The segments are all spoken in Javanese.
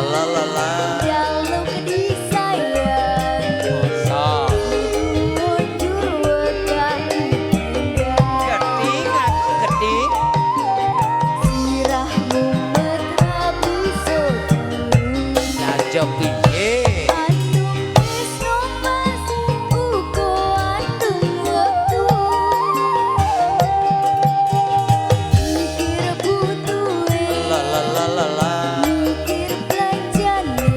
la la la. Jaluk disayang Masa mundur wetan geding aku geding. sirahmu metrabu sodu Aja piye. antum wis nomas uga antum wektu mikir butuhe La la la la la. mikir belanjane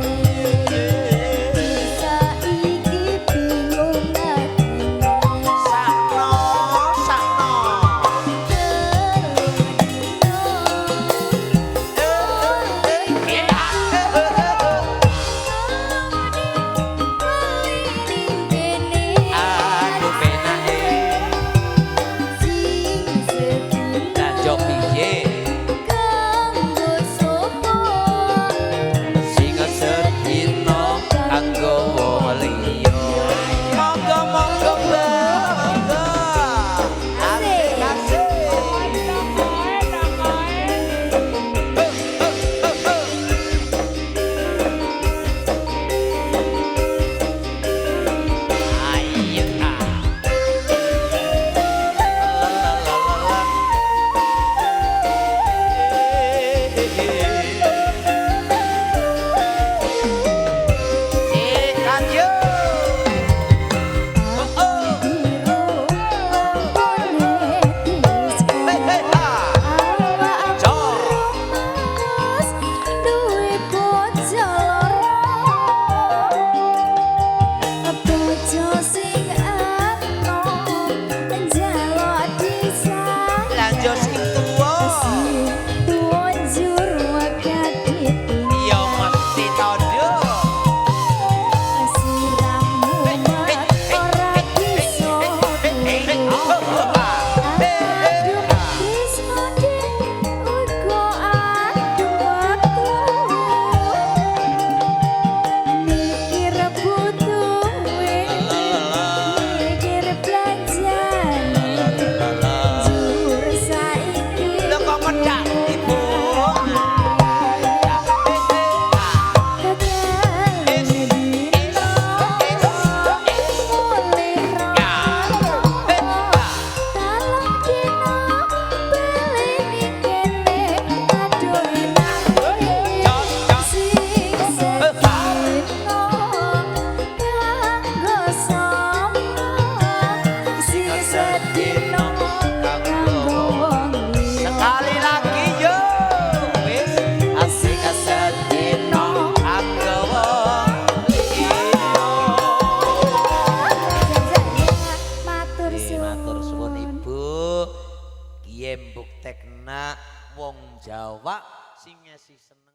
saiki bingung ati Sakno sakno. Aduh penake. Aja piye. Sing sedina kanggo wong liya. Monggo monggo monggo. Asik asik. Ayo ah. La la la la la. Lanjut. Lanjut sing tuwa. Ya mesti tandha. Lho kok medhak ibu. Sekali lagi yo. Wis asik sedina kanggo wong liya. Matur Matur suwun suwun. Ibu. Kiye mbuktekna wong Jawa sing ngasih seneng